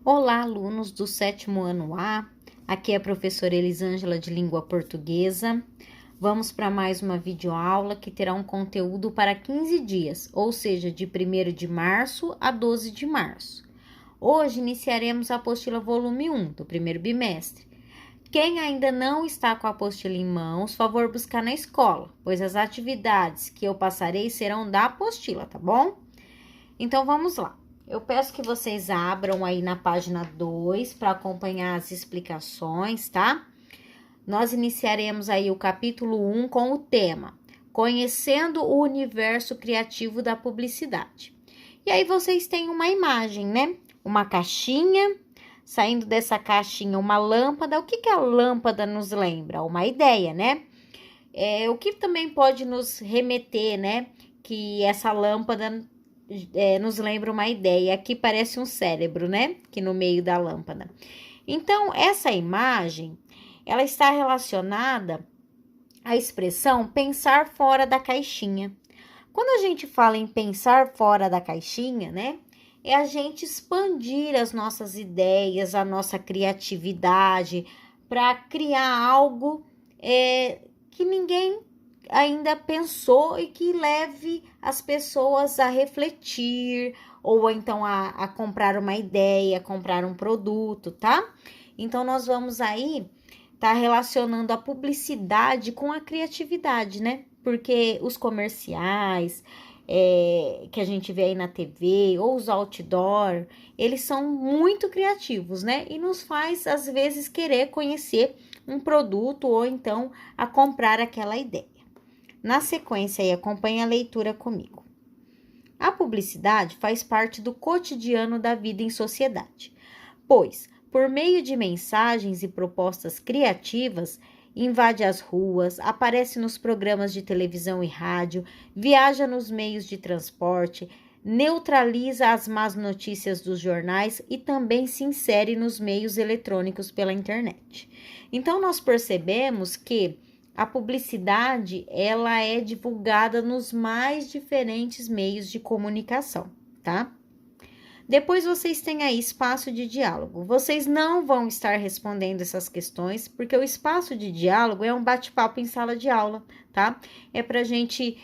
Olá, alunos do 7º ano A. Aqui é a professora Elisângela de Língua Portuguesa. Vamos para mais uma videoaula que terá um conteúdo para 15 dias, ou seja, de 1º de março a 12 de março. Hoje iniciaremos a apostila volume 1 do primeiro bimestre. Quem ainda não está com a apostila em mãos, favor buscar na escola, pois as atividades que eu passarei serão da apostila, tá bom? Então, vamos lá. Eu peço que vocês abram aí na página 2 para acompanhar as explicações, tá? Nós iniciaremos aí o capítulo 1 com o tema Conhecendo o Universo Criativo da Publicidade. E aí vocês têm uma imagem, né? Uma caixinha, saindo dessa caixinha uma lâmpada. O que a lâmpada nos lembra? Uma ideia, né? O que também pode nos remeter, né? Que essa lâmpada nos lembra uma ideia. Aqui parece um cérebro, né? Que no meio da lâmpada. Então, essa imagem, ela está relacionada à expressão pensar fora da caixinha. Quando a gente fala em pensar fora da caixinha, né? É a gente expandir as nossas ideias, a nossa criatividade, para criar algo que ninguém ainda pensou e que leve as pessoas a refletir ou então a comprar uma ideia, comprar um produto, tá? Então, nós vamos aí tá relacionando a publicidade com a criatividade, né? Porque os comerciais que a gente vê aí na TV ou os outdoor, eles são muito criativos, né? E nos faz, às vezes, querer conhecer um produto ou então a comprar aquela ideia. Na sequência, aí, acompanhe a leitura comigo. A publicidade faz parte do cotidiano da vida em sociedade, pois, por meio de mensagens e propostas criativas, invade as ruas, aparece nos programas de televisão e rádio, viaja nos meios de transporte, neutraliza as más notícias dos jornais e também se insere nos meios eletrônicos pela internet. Então, nós percebemos que a publicidade, ela é divulgada nos mais diferentes meios de comunicação, tá? Depois vocês têm aí espaço de diálogo. Vocês não vão estar respondendo essas questões, porque o espaço de diálogo é um bate-papo em sala de aula, tá? É pra gente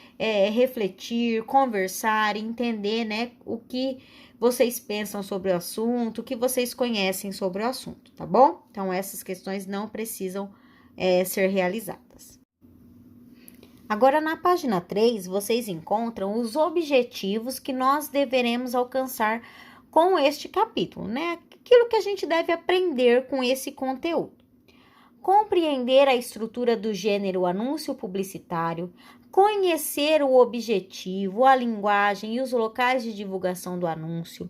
refletir, conversar, entender, né, o que vocês pensam sobre o assunto, o que vocês conhecem sobre o assunto, tá bom? Então, essas questões não precisam ser realizadas. Agora, na página 3, vocês encontram os objetivos que nós deveremos alcançar com este capítulo, né? Aquilo que a gente deve aprender com esse conteúdo. Compreender a estrutura do gênero anúncio publicitário, conhecer o objetivo, a linguagem e os locais de divulgação do anúncio,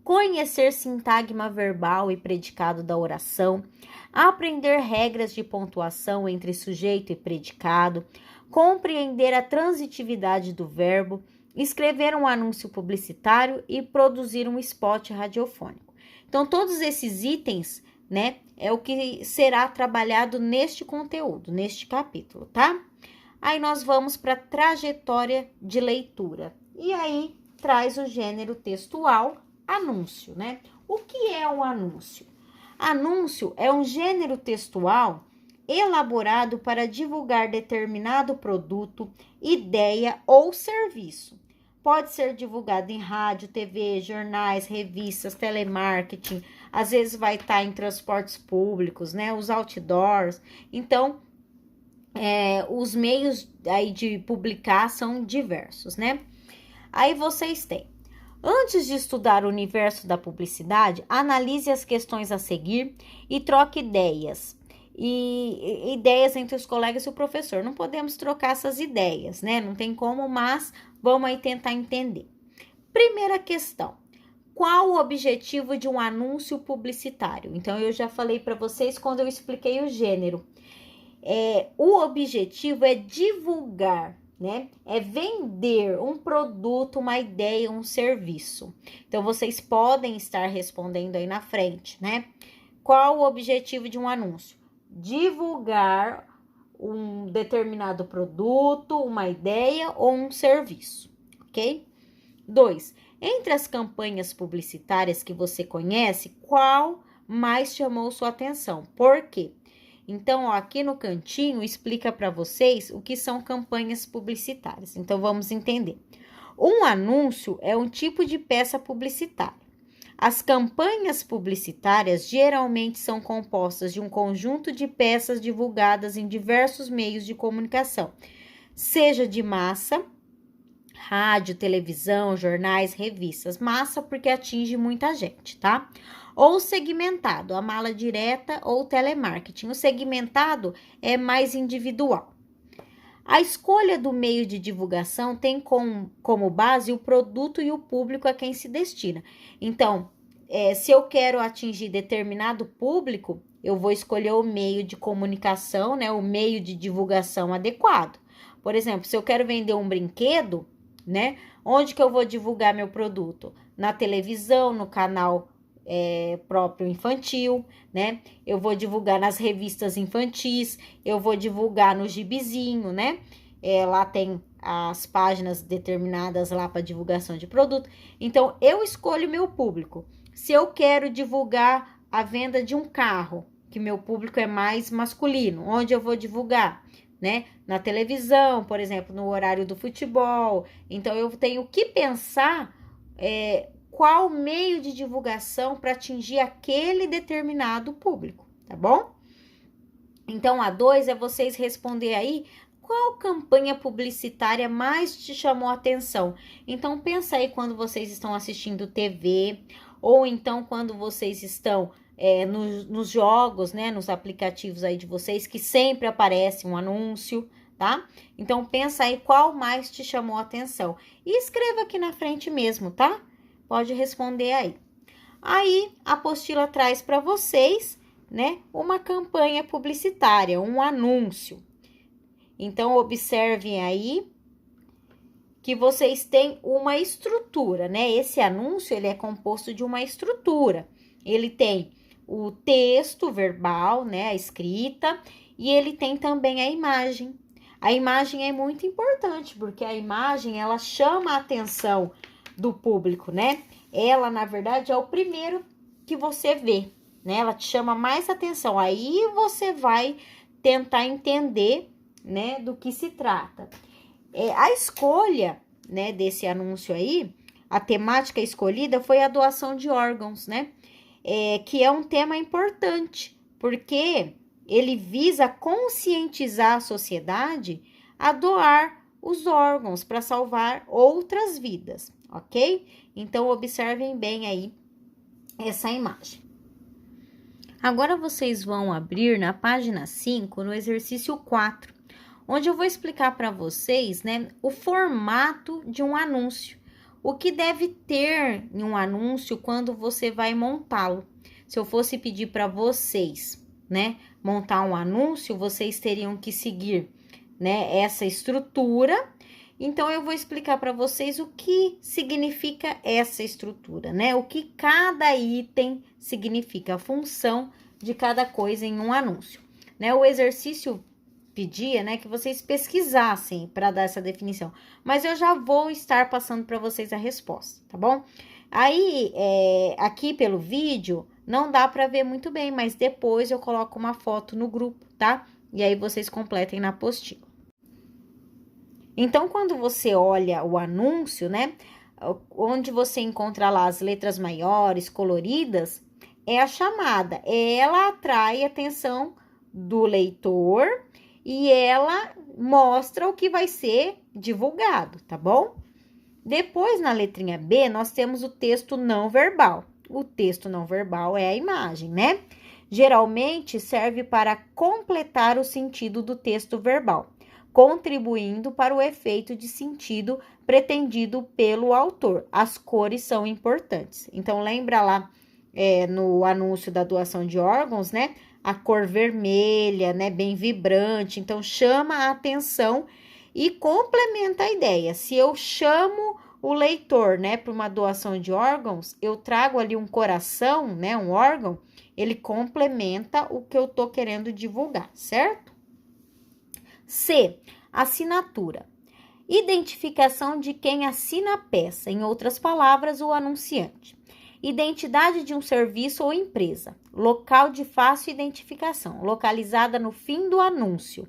conhecer sintagma verbal e predicado da oração, aprender regras de pontuação entre sujeito e predicado, compreender a transitividade do verbo, escrever um anúncio publicitário e produzir um spot radiofônico. Então, todos esses itens, né, é o que será trabalhado neste conteúdo, neste capítulo, tá? Aí nós vamos para a trajetória de leitura. E aí traz o gênero textual, anúncio, né? O que é um anúncio? Anúncio é um gênero textual elaborado para divulgar determinado produto, ideia ou serviço. Pode ser divulgado em rádio, TV, jornais, revistas, telemarketing, às vezes vai estar em transportes públicos, né? Os outdoors. Então, os meios aí de publicar são diversos, né? Aí vocês têm. Antes de estudar o universo da publicidade, analise as questões a seguir e troque ideias. E ideias entre os colegas e o professor. Não podemos trocar essas ideias, né? Não tem como, mas vamos aí tentar entender. Primeira questão. Qual o objetivo de um anúncio publicitário? Então, eu já falei para vocês quando eu expliquei o gênero. O objetivo é divulgar, né? É vender um produto, uma ideia, um serviço. Então, vocês podem estar respondendo aí na frente, né? Qual o objetivo de um anúncio? Divulgar um determinado produto, uma ideia ou um serviço, ok? 2. Entre as campanhas publicitárias que você conhece, qual mais chamou sua atenção? Por quê? Então, ó, aqui no cantinho explica para vocês o que são campanhas publicitárias. Então, vamos entender. Um anúncio é um tipo de peça publicitária. As campanhas publicitárias geralmente são compostas de um conjunto de peças divulgadas em diversos meios de comunicação, seja de massa, rádio, televisão, jornais, revistas. Massa porque atinge muita gente, tá? Ou segmentado, a mala direta ou telemarketing. O segmentado é mais individual. A escolha do meio de divulgação tem como base o produto e o público a quem se destina. Então, se eu quero atingir determinado público, eu vou escolher o meio de comunicação, né? O meio de divulgação adequado. Por exemplo, se eu quero vender um brinquedo, né? Onde que eu vou divulgar meu produto? Na televisão, no canal próprio infantil, né? Eu vou divulgar nas revistas infantis, eu vou divulgar no gibizinho, né? Lá tem as páginas determinadas lá para divulgação de produto. Então, eu escolho meu público. Se eu quero divulgar a venda de um carro, que meu público é mais masculino, onde eu vou divulgar? Né? Na televisão, por exemplo, no horário do futebol. Então, eu tenho que pensar qual meio de divulgação para atingir aquele determinado público, tá bom? Então, a 2 é vocês responder aí qual campanha publicitária mais te chamou a atenção. Então, pensa aí quando vocês estão assistindo TV, ou então quando vocês estão nos jogos, né, nos aplicativos aí de vocês, que sempre aparece um anúncio, tá? Então, pensa aí qual mais te chamou a atenção. E escreva aqui na frente mesmo, tá? Pode responder aí. Aí, a apostila traz para vocês, né, uma campanha publicitária, um anúncio. Então, observem aí que vocês têm uma estrutura, né? Esse anúncio, ele é composto de uma estrutura. Ele tem o texto verbal, né, a escrita, e ele tem também a imagem. A imagem é muito importante, porque a imagem, ela chama a atenção do público, né? Ela, na verdade, é o primeiro que você vê, né? Ela te chama mais atenção. Aí você vai tentar entender, né, do que se trata. A escolha, né, desse anúncio aí, a temática escolhida foi a doação de órgãos, né? Que é um tema importante, porque ele visa conscientizar a sociedade a doar os órgãos para salvar outras vidas, ok? Então, observem bem aí essa imagem. Agora, vocês vão abrir na página 5, no exercício 4, onde eu vou explicar para vocês, né, o formato de um anúncio. O que deve ter em um anúncio quando você vai montá-lo. Se eu fosse pedir para vocês, né, montar um anúncio, vocês teriam que seguir, né, essa estrutura. Então, eu vou explicar para vocês o que significa essa estrutura, né? O que cada item significa, a função de cada coisa em um anúncio, né? O exercício pedia, né, que vocês pesquisassem para dar essa definição, mas eu já vou estar passando para vocês a resposta, tá bom? Aí, aqui pelo vídeo, não dá para ver muito bem, mas depois eu coloco uma foto no grupo, tá? E aí vocês completem na apostila. Então, quando você olha o anúncio, né, onde você encontra lá as letras maiores, coloridas, é a chamada. Ela atrai a atenção do leitor e ela mostra o que vai ser divulgado, tá bom? Depois, na letrinha B, nós temos o texto não verbal. O texto não verbal é a imagem, né? Geralmente, serve para completar o sentido do texto verbal, contribuindo para o efeito de sentido pretendido pelo autor. As cores são importantes. Então, lembra lá no anúncio da doação de órgãos, né? A cor vermelha, né? Bem vibrante. Então, chama a atenção e complementa a ideia. Se eu chamo o leitor, né, para uma doação de órgãos, eu trago ali um coração, né? Um órgão, ele complementa o que eu tô querendo divulgar, certo? C, assinatura. Identificação de quem assina a peça, em outras palavras, o anunciante. Identidade de um serviço ou empresa. Local de fácil identificação, localizada no fim do anúncio.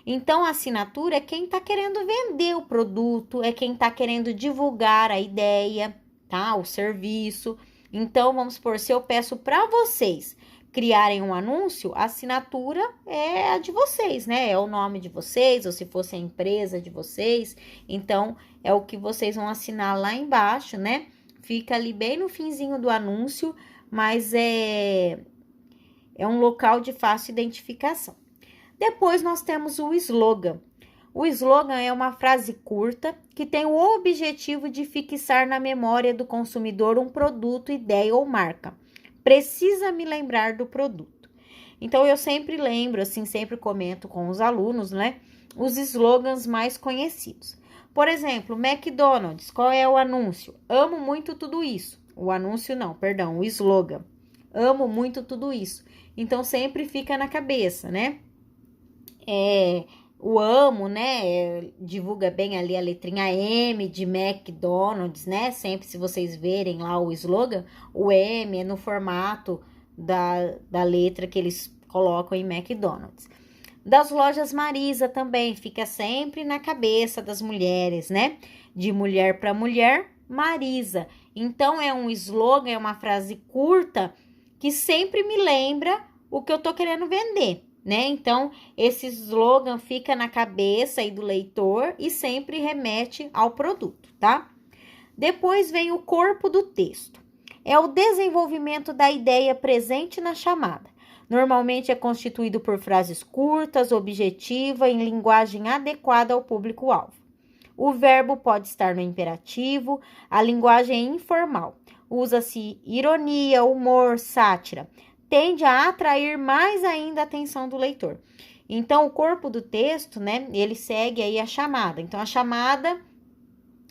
Então, a assinatura é quem está querendo vender o produto, é quem está querendo divulgar a ideia, tá? O serviço. Então, vamos supor, se eu peço para vocês criarem um anúncio, a assinatura é a de vocês, né? É o nome de vocês, ou se fosse a empresa de vocês. Então, é o que vocês vão assinar lá embaixo, né? Fica ali bem no finzinho do anúncio, mas é um local de fácil identificação. Depois nós temos o slogan. O slogan é uma frase curta que tem o objetivo de fixar na memória do consumidor um produto, ideia ou marca. Precisa me lembrar do produto. Então, eu sempre lembro, assim, sempre comento com os alunos, né? Os slogans mais conhecidos. Por exemplo, McDonald's, qual é o anúncio? Amo muito tudo isso. O anúncio não, perdão, o slogan. Amo muito tudo isso. Então, sempre fica na cabeça, né? O amo, né, divulga bem ali a letrinha M de McDonald's, né, sempre se vocês verem lá o slogan, o M é no formato da letra que eles colocam em McDonald's. Das lojas Marisa também, fica sempre na cabeça das mulheres, né, de mulher para mulher, Marisa. Então, é um slogan, é uma frase curta que sempre me lembra o que eu tô querendo vender, né? Então, esse slogan fica na cabeça aí do leitor e sempre remete ao produto, tá? Depois vem o corpo do texto. É o desenvolvimento da ideia presente na chamada. Normalmente é constituído por frases curtas, objetiva, em linguagem adequada ao público-alvo. O verbo pode estar no imperativo, a linguagem é informal. Usa-se ironia, humor, sátira. Tende a atrair mais ainda a atenção do leitor. Então, o corpo do texto, né, ele segue aí a chamada. Então, a chamada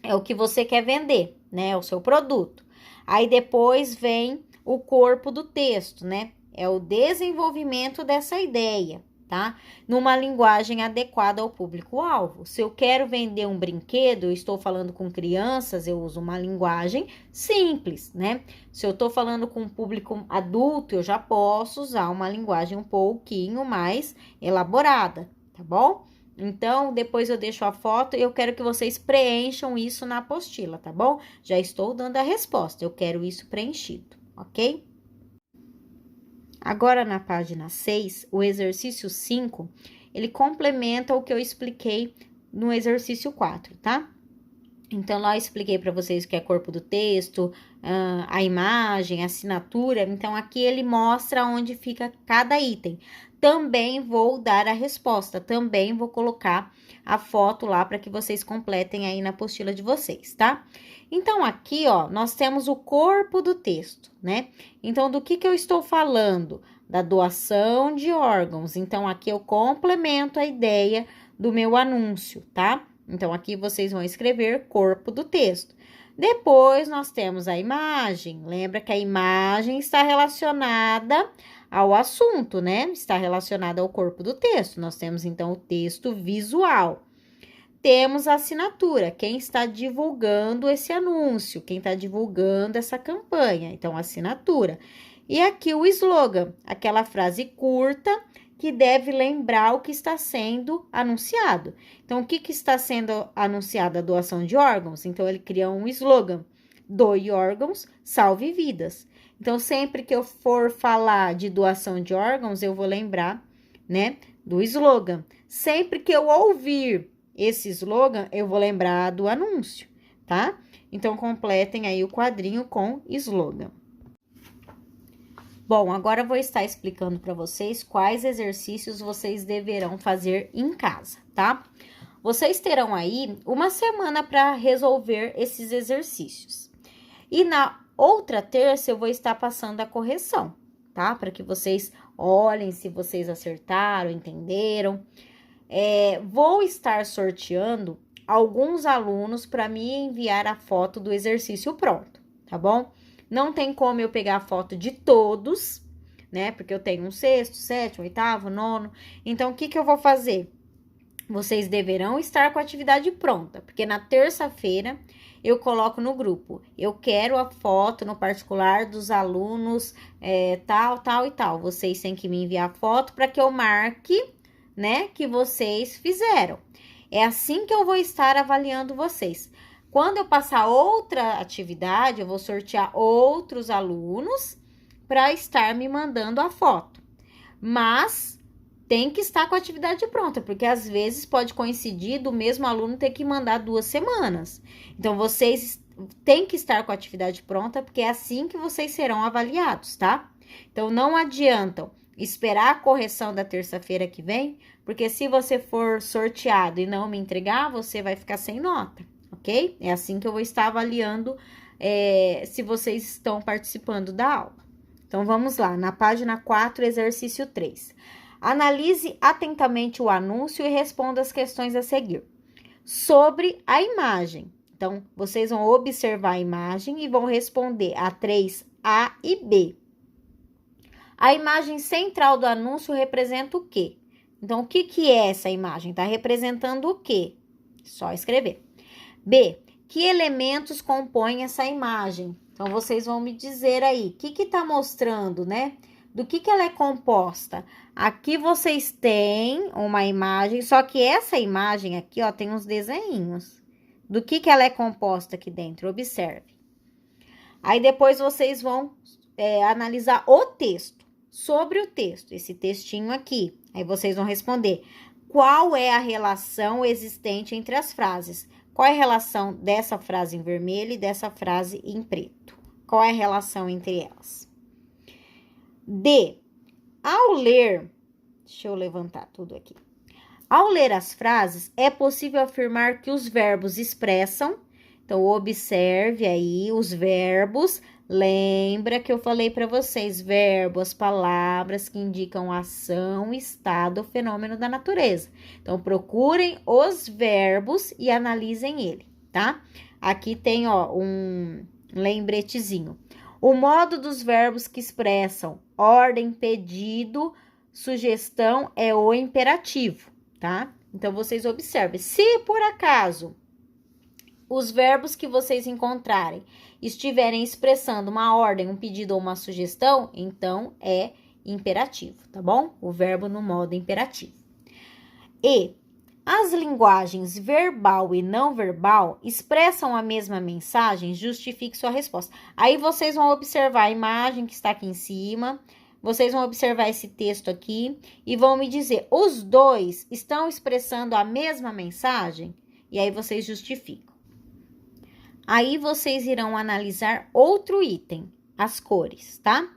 é o que você quer vender, né, o seu produto. Aí, depois vem o corpo do texto, né, é o desenvolvimento dessa ideia, tá? Numa linguagem adequada ao público-alvo. Se eu quero vender um brinquedo, eu estou falando com crianças, eu uso uma linguagem simples, né? Se eu estou falando com um público adulto, eu já posso usar uma linguagem um pouquinho mais elaborada, tá bom? Então, depois eu deixo a foto e eu quero que vocês preencham isso na apostila, tá bom? Já estou dando a resposta, eu quero isso preenchido, ok? Agora, na página 6, o exercício 5, ele complementa o que eu expliquei no exercício 4, tá? Então, lá eu expliquei para vocês o que é corpo do texto, a imagem, a assinatura. Então, aqui ele mostra onde fica cada item. Também vou dar a resposta, também vou colocar a foto lá para que vocês completem aí na apostila de vocês, tá? Então, aqui, ó, nós temos o corpo do texto, né? Então, do que eu estou falando? Da doação de órgãos. Então, aqui eu complemento a ideia do meu anúncio, tá? Então, aqui vocês vão escrever corpo do texto. Depois, nós temos a imagem. Lembra que a imagem está relacionada ao assunto, né? Está relacionada ao corpo do texto. Nós temos, então, o texto visual. Temos a assinatura, quem está divulgando esse anúncio, quem está divulgando essa campanha. Então, assinatura. E aqui o slogan, aquela frase curta que deve lembrar o que está sendo anunciado. Então, o que está sendo anunciado? A doação de órgãos. Então, ele cria um slogan: doe órgãos, salve vidas. Então, sempre que eu for falar de doação de órgãos, eu vou lembrar, né, do slogan. Sempre que eu ouvir esse slogan, eu vou lembrar do anúncio, tá? Então, completem aí o quadrinho com slogan. Bom, agora eu vou estar explicando para vocês quais exercícios vocês deverão fazer em casa, tá? Vocês terão aí uma semana para resolver esses exercícios. E na outra terça eu vou estar passando a correção, tá? Para que vocês olhem se vocês acertaram, entenderam. Vou estar sorteando alguns alunos para me enviar a foto do exercício pronto, tá bom? Não tem como eu pegar a foto de todos, né? Porque eu tenho um sexto, sétimo, oitavo, nono. Então, o que eu vou fazer? vocês deverão estar com a atividade pronta, porque na terça-feira eu coloco no grupo. Eu quero a foto no particular dos alunos tal, tal e tal. Vocês têm que me enviar a foto para que eu marque, né, que vocês fizeram. É assim que eu vou estar avaliando vocês. Quando eu passar outra atividade, eu vou sortear outros alunos para estar me mandando a foto. Mas tem que estar com a atividade pronta, porque às vezes pode coincidir do mesmo aluno ter que mandar 2 semanas. Então, vocês têm que estar com a atividade pronta, porque é assim que vocês serão avaliados, tá? Então, não adiantam esperar a correção da terça-feira que vem, porque se você for sorteado e não me entregar, você vai ficar sem nota, ok? É assim que eu vou estar avaliando se vocês estão participando da aula. Então, vamos lá, na página 4, exercício 3. Analise atentamente o anúncio e responda as questões a seguir. Sobre a imagem. Então, vocês vão observar a imagem e vão responder a 3A e B. A imagem central do anúncio representa o quê? Então, o que é essa imagem? Está representando o quê? Só escrever. B. Que elementos compõem essa imagem? Então, vocês vão me dizer aí, o que está mostrando, né? Do que ela é composta? Aqui vocês têm uma imagem, só que essa imagem aqui, ó, tem uns desenhinhos. Do que ela é composta aqui dentro? Observe. Aí, depois vocês vão analisar o texto. Sobre o texto, esse textinho aqui. Aí, vocês vão responder. Qual é a relação existente entre as frases? Qual é a relação dessa frase em vermelho e dessa frase em preto? Qual é a relação entre elas? D. Ao ler, deixa eu levantar tudo aqui. Ao ler as frases, é possível afirmar que os verbos expressam. Então, observe aí os verbos. Lembra que eu falei para vocês, verbos, palavras que indicam ação, estado ou fenômeno da natureza. Então, procurem os verbos e analisem ele, tá? Aqui tem, ó, um lembretezinho. O modo dos verbos que expressam ordem, pedido, sugestão é o imperativo, tá? Então, vocês observem. Se, por acaso, os verbos que vocês encontrarem estiverem expressando uma ordem, um pedido ou uma sugestão, então é imperativo, tá bom? O verbo no modo imperativo. E as linguagens verbal e não verbal expressam a mesma mensagem, justifique sua resposta. Aí vocês vão observar a imagem que está aqui em cima, vocês vão observar esse texto aqui e vão me dizer, os dois estão expressando a mesma mensagem? E aí vocês justificam. Aí vocês irão analisar outro item, as cores, tá?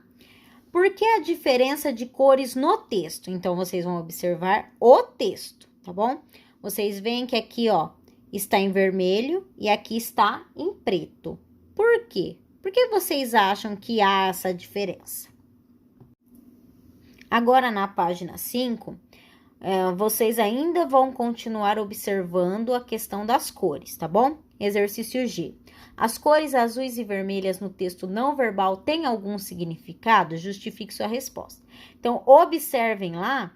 Por que a diferença de cores no texto? Então, vocês vão observar o texto, tá bom? Vocês veem que aqui, ó, está em vermelho e aqui está em preto. Por quê? Por que vocês acham que há essa diferença? Agora, na página 5, vocês ainda vão continuar observando a questão das cores, tá bom? Exercício G. As cores azuis e vermelhas no texto não verbal têm algum significado? Justifique sua resposta. Então, observem lá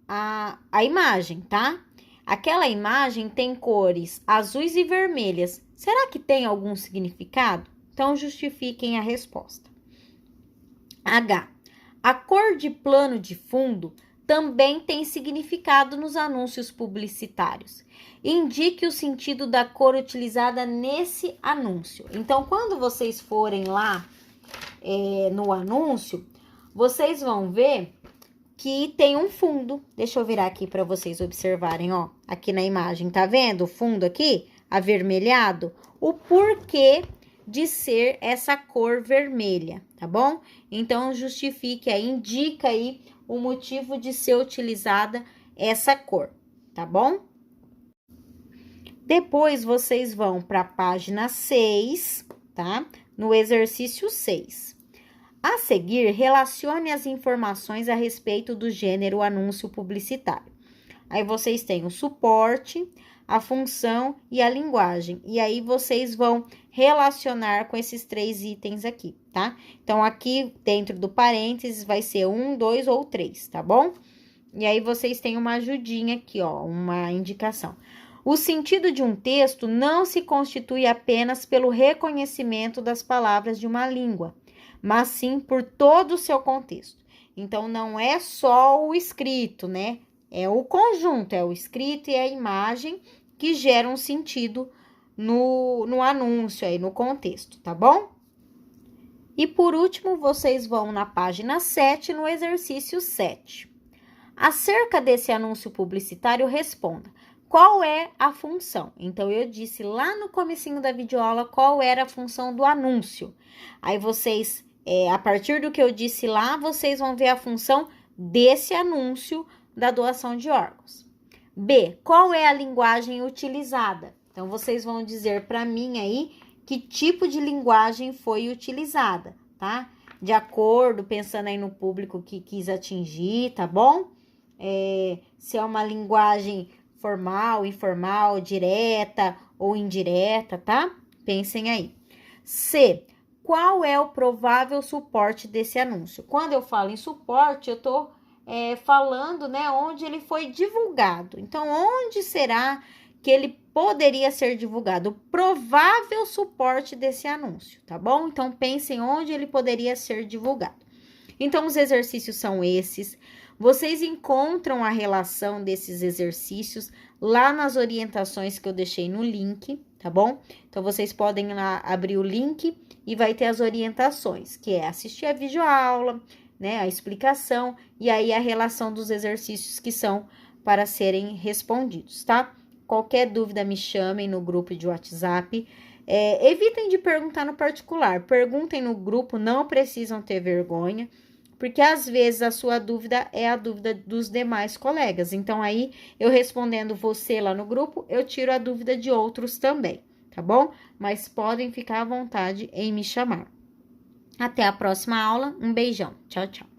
a imagem, tá? Aquela imagem tem cores azuis e vermelhas. Será que tem algum significado? Então, justifiquem a resposta. H. A cor de plano de fundo também tem significado nos anúncios publicitários. Indique o sentido da cor utilizada nesse anúncio. Então, quando vocês forem lá no anúncio, vocês vão ver que tem um fundo. Deixa eu virar aqui para vocês observarem, ó. Aqui na imagem, tá vendo o fundo aqui? Avermelhado. O porquê de ser essa cor vermelha, tá bom? Então, justifique aí, indica aí o motivo de ser utilizada essa cor, tá bom? Depois, vocês vão para a página 6, tá? No exercício 6. A seguir, relacione as informações a respeito do gênero anúncio publicitário. Aí, vocês têm o suporte, a função e a linguagem. E aí, vocês vão relacionar com esses 3 itens aqui, tá? Então, aqui dentro do parênteses vai ser 1, 2 ou 3, tá bom? E aí vocês têm uma ajudinha aqui, ó, uma indicação. O sentido de um texto não se constitui apenas pelo reconhecimento das palavras de uma língua, mas sim por todo o seu contexto. Então, não é só o escrito, né? É o conjunto, é o escrito e a imagem que geram sentido no anúncio aí, no contexto, tá bom? E por último, vocês vão na página 7, no exercício 7. Acerca desse anúncio publicitário, responda. Qual é a função? Então, eu disse lá no comecinho da videoaula qual era a função do anúncio. Aí vocês, a partir do que eu disse lá, vocês vão ver a função desse anúncio da doação de órgãos. B, qual é a linguagem utilizada? Então, vocês vão dizer para mim aí que tipo de linguagem foi utilizada, tá? De acordo, pensando aí no público que quis atingir, tá bom? Se é uma linguagem formal, informal, direta ou indireta, tá? Pensem aí. C, qual é o provável suporte desse anúncio? Quando eu falo em suporte, eu tô falando, né, onde ele foi divulgado. Então, onde será que ele poderia ser divulgado? O provável suporte desse anúncio, tá bom? Então, pensem onde ele poderia ser divulgado. Então, os exercícios são esses. Vocês encontram a relação desses exercícios lá nas orientações que eu deixei no link, tá bom? Então, vocês podem lá abrir o link e vai ter as orientações, que é assistir a videoaula, né, a explicação e aí a relação dos exercícios que são para serem respondidos, tá? Qualquer dúvida me chamem no grupo de WhatsApp. Evitem de perguntar no particular, perguntem no grupo, não precisam ter vergonha, porque às vezes a sua dúvida é a dúvida dos demais colegas. Então, aí, eu respondendo você lá no grupo, eu tiro a dúvida de outros também, tá bom? Mas podem ficar à vontade em me chamar. Até a próxima aula. Um beijão. Tchau, tchau.